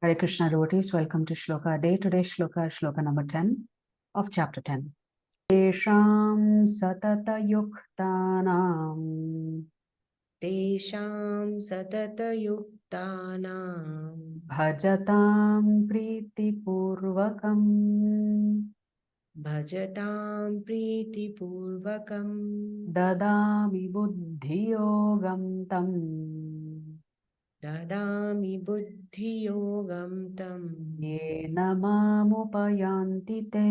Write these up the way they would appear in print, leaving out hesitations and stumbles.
Hare Krishna devotees, welcome to Shloka Day. Today's Shloka is Shloka number 10 of chapter 10. Tesham satata yuktanam Tesham satata yuktanam bhajatam priti purvakam bhajatam priti purvakam dadami buddhi yogam tam dadami buddhi yogam tam yena mamupayanti te.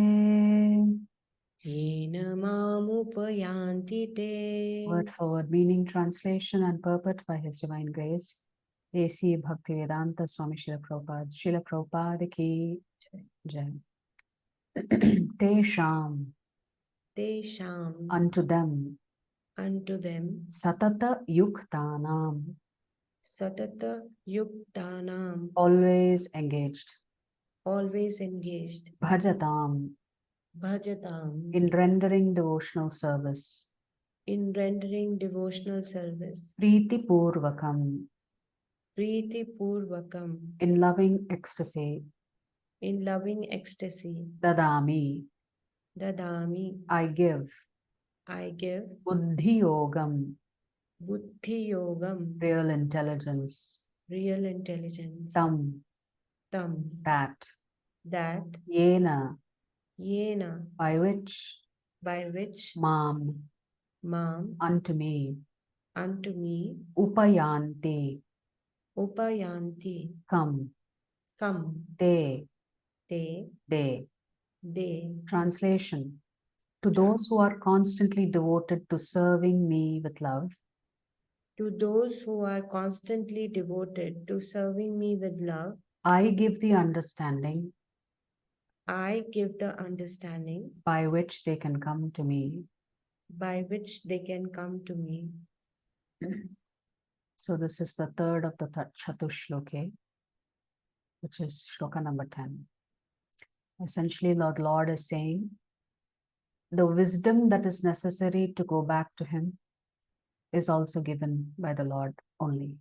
yena mamupayanti te. Word for word meaning, translation and purport by His Divine Grace, A.C. Bhaktivedanta Swami Srila Prabhupada. Srila Prabhupada ki jai. Tesham, Tesham unto them, satata yuktanam, satata yuktanam always engaged, always engaged, bhajatam, bhajatam in rendering devotional service, in rendering devotional service, priti purvakam, priti purvakam in loving ecstasy, in loving ecstasy, dadami, dadami I give, buddhi yogam, buddhi yogam real intelligence, real intelligence, tam, that, yena by which, mam, mam unto me, upayanti come, te they. de. Translation: to those who are constantly devoted to serving me with love, To those who are constantly devoted to serving me with love, I give the understanding I give the understanding by which they can come to me. by which they can come to me. So this is the third of the Chatushloke, which is Shloka number 10. Essentially, Lord is saying, the wisdom that is necessary to go back to Him is also given by the Lord only.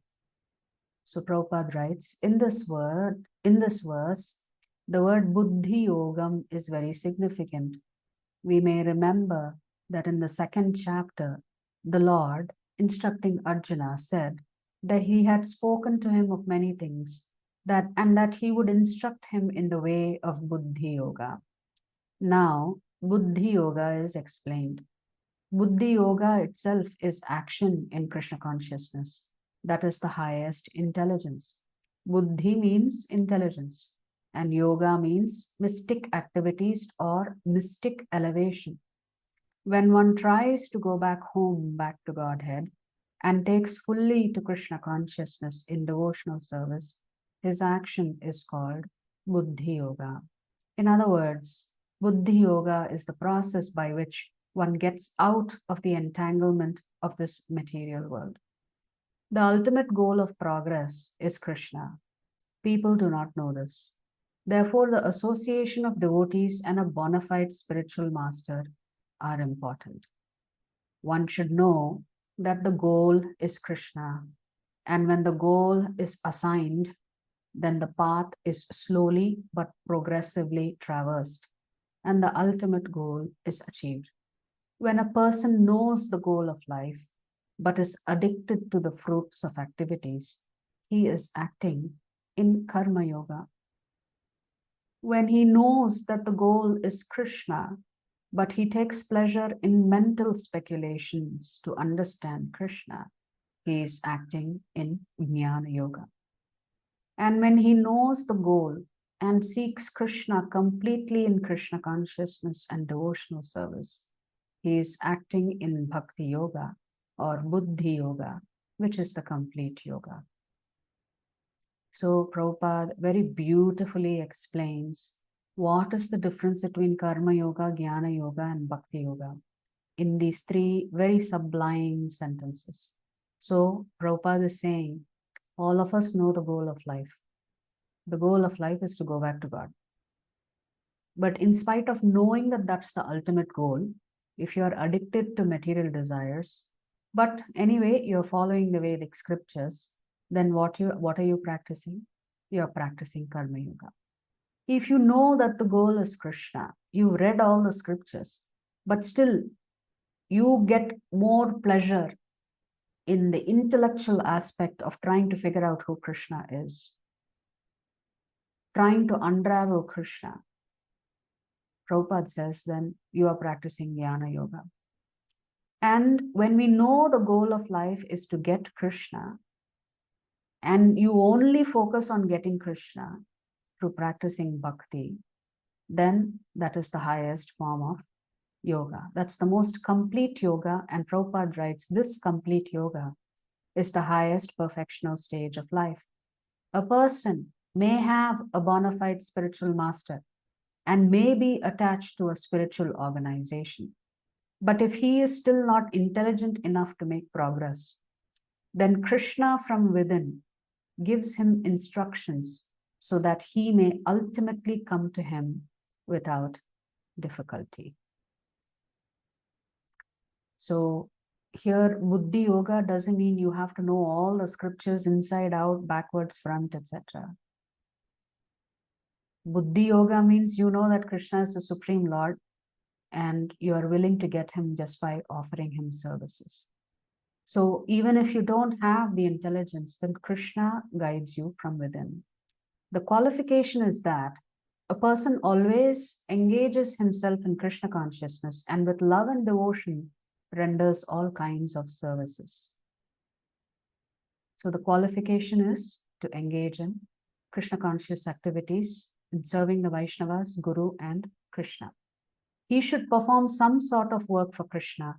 So Prabhupada writes, in this verse, the word buddhi yogam is very significant. We may remember that in the second chapter, the Lord, instructing Arjuna, said that he had spoken to him of many things, and that he would instruct him in the way of buddhi yoga. Now, buddhi yoga is explained. Buddhi yoga itself is action in Krishna consciousness. That is the highest intelligence. Buddhi means intelligence, and yoga means mystic activities or mystic elevation. When one tries to go back home, back to Godhead, and takes fully to Krishna consciousness in devotional service, his action is called Buddhi Yoga. In other words, Buddhi Yoga is the process by which one gets out of the entanglement of this material world. The ultimate goal of progress is Krishna. People do not know this. Therefore, the association of devotees and a bona fide spiritual master are important. One should know that the goal is Krishna, and when the goal is assigned, then the path is slowly but progressively traversed, and the ultimate goal is achieved. When a person knows the goal of life, but is addicted to the fruits of activities, he is acting in Karma Yoga. When he knows that the goal is Krishna, but he takes pleasure in mental speculations to understand Krishna, he is acting in Jnana Yoga. And when he knows the goal and seeks Krishna completely in Krishna consciousness and devotional service, he is acting in Bhakti Yoga or Buddhi Yoga, which is the complete yoga. So Prabhupada very beautifully explains what is the difference between Karma Yoga, Jnana Yoga, and Bhakti Yoga in these three very sublime sentences. So Prabhupada is saying, all of us know the goal of life. The goal of life is to go back to God. But in spite of knowing that that's the ultimate goal, if you are addicted to material desires, but anyway, you're following the Vedic scriptures, then what are you practicing? you are practicing Karma Yoga. If you know that the goal is Krishna, you read all the scriptures, but still you get more pleasure in the intellectual aspect of trying to figure out who Krishna is, trying to unravel Krishna, Prabhupada says, then you are practicing Jnana Yoga. And when we know the goal of life is to get Krishna, and you only focus on getting Krishna through practicing bhakti, then that is the highest form of yoga. That's the most complete yoga. And Prabhupada writes, this complete yoga is the highest perfectional stage of life. A person may have a bona fide spiritual master and may be attached to a spiritual organization. But if he is still not intelligent enough to make progress, then Krishna from within gives him instructions so that he may ultimately come to him without difficulty. So here, Buddhi Yoga doesn't mean you have to know all the scriptures inside out, backwards, front, etc. Buddhi Yoga means you know that Krishna is the Supreme Lord and you are willing to get him just by offering him services. So even if you don't have the intelligence, then Krishna guides you from within. The qualification is that a person always engages himself in Krishna consciousness and with love and devotion renders all kinds of services. So the qualification is to engage in Krishna conscious activities in serving the Vaishnavas, Guru and Krishna. He should perform some sort of work for Krishna,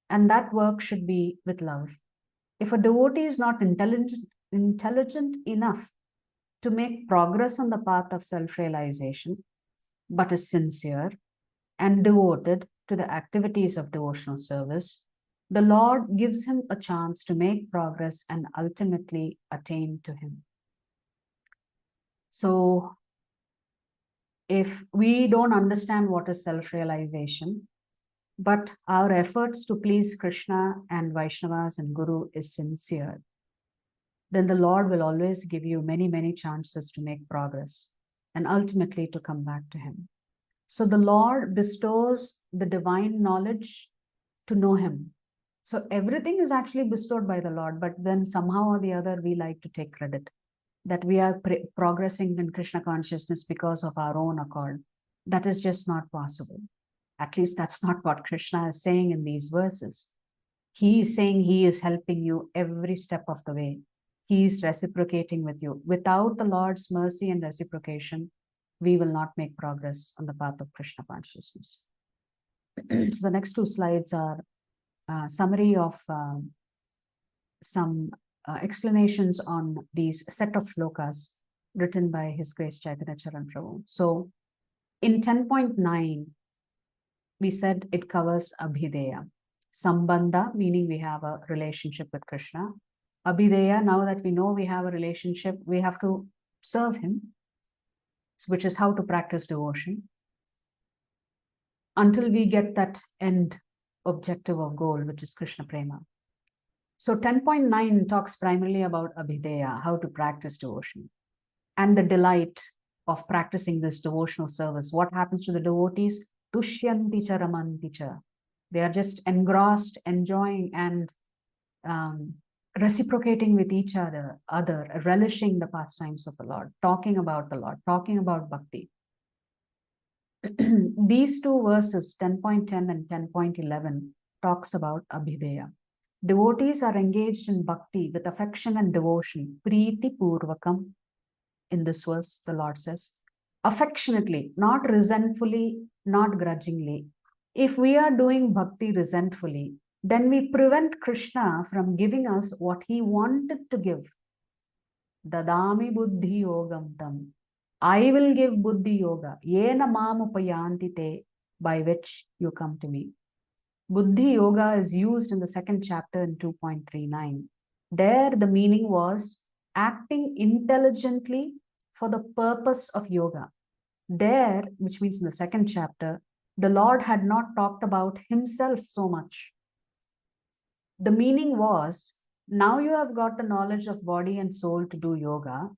and that work should be with love. If a devotee is not intelligent enough to make progress on the path of self-realization, but is sincere and devoted to the activities of devotional service, the Lord gives him a chance to make progress and ultimately attain to him. So, if we don't understand what is self-realization, but our efforts to please Krishna and Vaishnavas and Guru is sincere, then the Lord will always give you many, many chances to make progress and ultimately to come back to him. So the Lord bestows the divine knowledge to know him. So everything is actually bestowed by the Lord, but then somehow or the other we like to take credit that we are progressing in Krishna consciousness because of our own accord. That is just not possible. At least that's not what Krishna is saying in these verses. He is saying he is helping you every step of the way. He is reciprocating with you. Without the Lord's mercy and reciprocation, we will not make progress on the path of Krishna consciousness. So the next two slides are a summary of some explanations on these set of shlokas written by His Grace Chaitanya Charan Prabhu. So in 10.9, we said it covers Abhideya. Sambandha, meaning we have a relationship with Krishna. Abhideya, now that we know we have a relationship, we have to serve him, which is how to practice devotion until we get that end objective or goal, which is Krishna Prema. So 10.9 talks primarily about Abhideya, how to practice devotion, and the delight of practicing this devotional service. What happens to the devotees? Tushyanti cha ramanti cha. They are just engrossed, enjoying and reciprocating with each other, relishing the pastimes of the Lord, talking about the Lord, talking about bhakti. These two verses, 10.10 and 10.11, talks about Abhideya. Devotees are engaged in bhakti with affection and devotion, priti purvakam. In this verse, the Lord says, affectionately, not resentfully, not grudgingly. If we are doing bhakti resentfully, then we prevent Krishna from giving us what he wanted to give. Dadami buddhi yogam tam. I will give buddhi yoga, yena mam upayanti te, by which you come to me. Buddhi yoga is used in the second chapter in 2.39. There, the meaning was acting intelligently for the purpose of yoga. There, which means in the second chapter, the Lord had not talked about himself so much. The meaning was, now you have got the knowledge of body and soul to do yoga.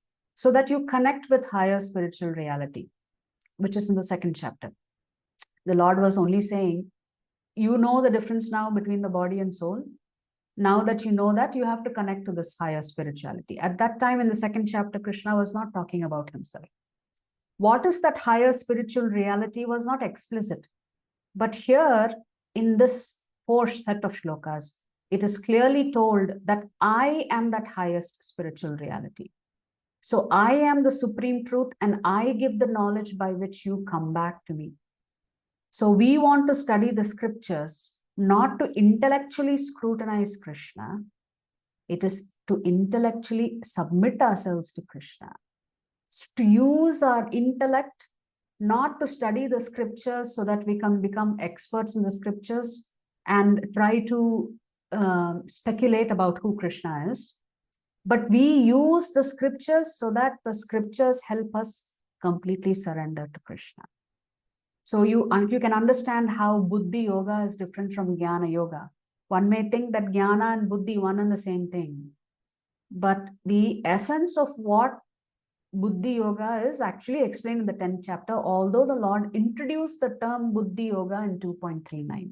so that you connect with higher spiritual reality, which is in the second chapter. The Lord was only saying, you know the difference now between the body and soul. Now that you know that, you have to connect to this higher spirituality. At that time, in the second chapter, Krishna was not talking about himself. What is that higher spiritual reality was not explicit. But here, in this fourth set of shlokas, it is clearly told that I am that highest spiritual reality. So I am the supreme truth, and I give the knowledge by which you come back to me. So we want to study the scriptures not to intellectually scrutinize Krishna. It is to intellectually submit ourselves to Krishna. To use our intellect, not to study the scriptures so that we can become experts in the scriptures and try to speculate about who Krishna is, but we use the scriptures so that the scriptures help us completely surrender to Krishna. So you can understand how Buddhi Yoga is different from Jnana Yoga. One may think that Jnana and Buddhi one and the same thing. But the essence of what Buddhi Yoga is actually explained in the 10th chapter, although the Lord introduced the term Buddhi Yoga in 2.39.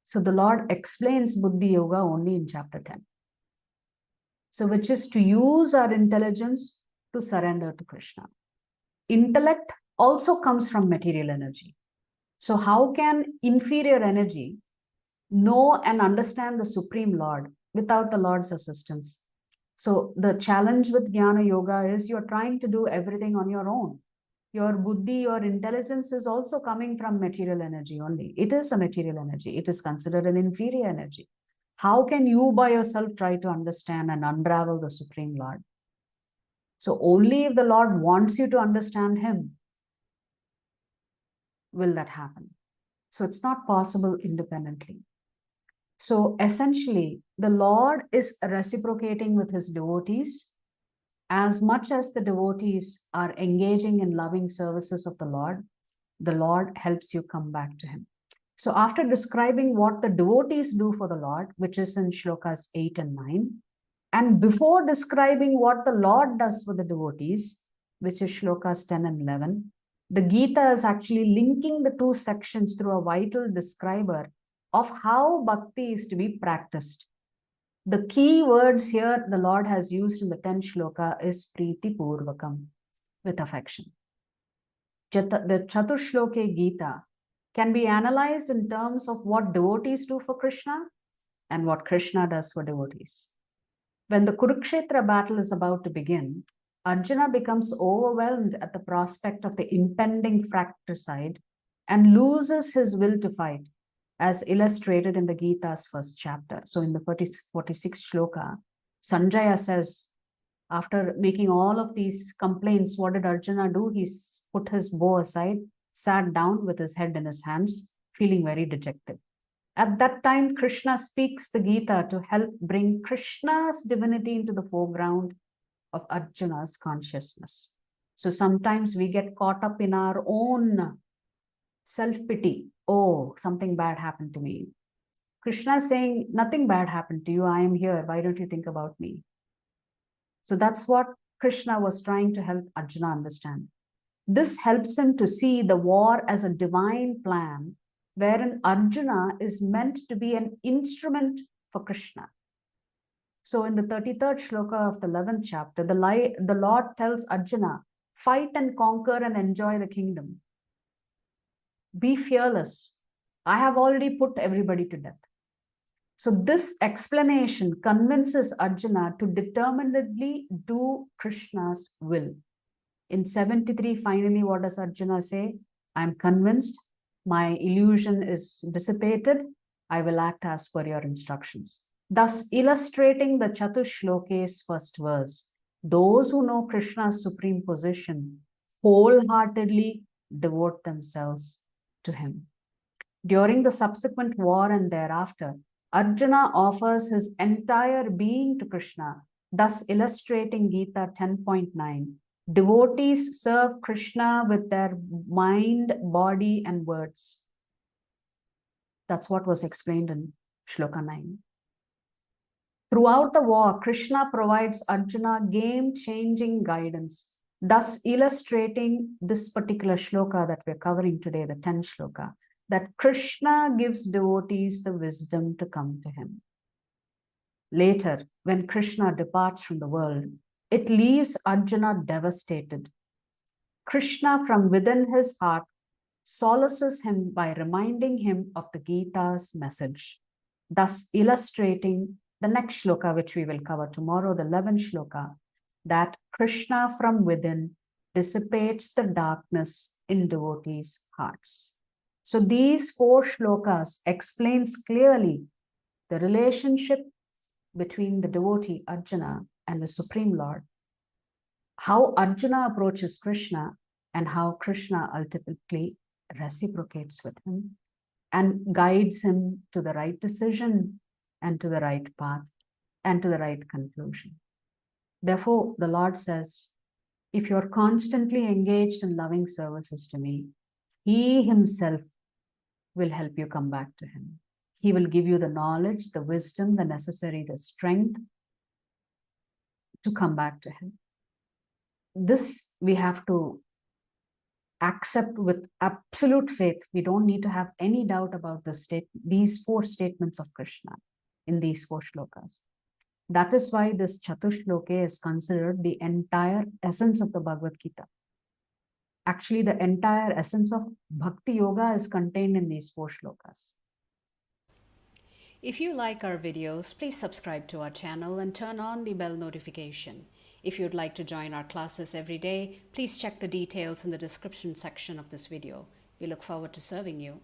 So the Lord explains Buddhi Yoga only in chapter 10. So which is to use our intelligence to surrender to Krishna. Intellect also comes from material energy. So how can inferior energy know and understand the Supreme Lord without the Lord's assistance? So the challenge with Jnana Yoga is you're trying to do everything on your own. Your buddhi, your intelligence is also coming from material energy only. It is a material energy. It is considered an inferior energy. How can you by yourself try to understand and unravel the Supreme Lord? So only if the Lord wants you to understand him will that happen. So it's not possible independently. So essentially, the Lord is reciprocating with his devotees. As much as the devotees are engaging in loving services of the Lord helps you come back to him. So after describing what the devotees do for the Lord, which is in shlokas 8 and 9, and before describing what the Lord does for the devotees, which is shlokas 10 and 11, the Gita is actually linking the two sections through a vital describer of how bhakti is to be practiced. The key words here the Lord has used in the 10th shloka is Priti Purvakam, with affection. The Chatushloke Gita can be analyzed in terms of what devotees do for Krishna and what Krishna does for devotees. When the Kurukshetra battle is about to begin, Arjuna becomes overwhelmed at the prospect of the impending fratricide and loses his will to fight, as illustrated in the Gita's first chapter. So in the 46th shloka, Sanjaya says, after making all of these complaints, what did Arjuna do? He put his bow aside, sat down with his head in his hands, feeling very dejected. At that time, Krishna speaks the Gita to help bring Krishna's divinity into the foreground of Arjuna's consciousness. So sometimes we get caught up in our own self-pity. Oh, something bad happened to me. Krishna is saying, nothing bad happened to you. I am here. Why don't you think about me? So that's what Krishna was trying to help Arjuna understand. This helps him to see the war as a divine plan, wherein Arjuna is meant to be an instrument for Krishna. So in the 33rd shloka of the 11th chapter, the Lord tells Arjuna, fight and conquer and enjoy the kingdom. Be fearless. I have already put everybody to death. So this explanation convinces Arjuna to determinedly do Krishna's will. In 73, finally, what does Arjuna say? I'm convinced, my illusion is dissipated, I will act as per your instructions. Thus illustrating the Chatushloke's first verse. Those who know Krishna's supreme position wholeheartedly devote themselves to him. During the subsequent war and thereafter, Arjuna offers his entire being to Krishna, thus illustrating Gita 10.9. Devotees serve Krishna with their mind, body, and words. That's what was explained in Shloka 9. Throughout the war, Krishna provides Arjuna game-changing guidance, thus illustrating this particular shloka that we're covering today, the 10th shloka, that Krishna gives devotees the wisdom to come to him. Later, when Krishna departs from the world, it leaves Arjuna devastated. Krishna, from within his heart, solaces him by reminding him of the Gita's message, thus illustrating the next shloka, which we will cover tomorrow, the 11th shloka, that Krishna from within dissipates the darkness in devotees' hearts. So these 4 shlokas explains clearly the relationship between the devotee Arjuna and the Supreme Lord, how Arjuna approaches Krishna, and how Krishna ultimately reciprocates with him and guides him to the right decision and to the right path and to the right conclusion. Therefore, the Lord says, if you're constantly engaged in loving services to me, he himself will help you come back to him. He will give you the knowledge, the wisdom, the necessary, the strength to come back to him. This we have to accept with absolute faith. We don't need to have any doubt about these 4 statements of Krishna in these 4 shlokas. That is why this Chatushloke is considered the entire essence of the Bhagavad Gita. Actually, the entire essence of Bhakti Yoga is contained in these 4 shlokas. If you like our videos, please subscribe to our channel and turn on the bell notification. If you'd like to join our classes every day, please check the details in the description section of this video. We look forward to serving you.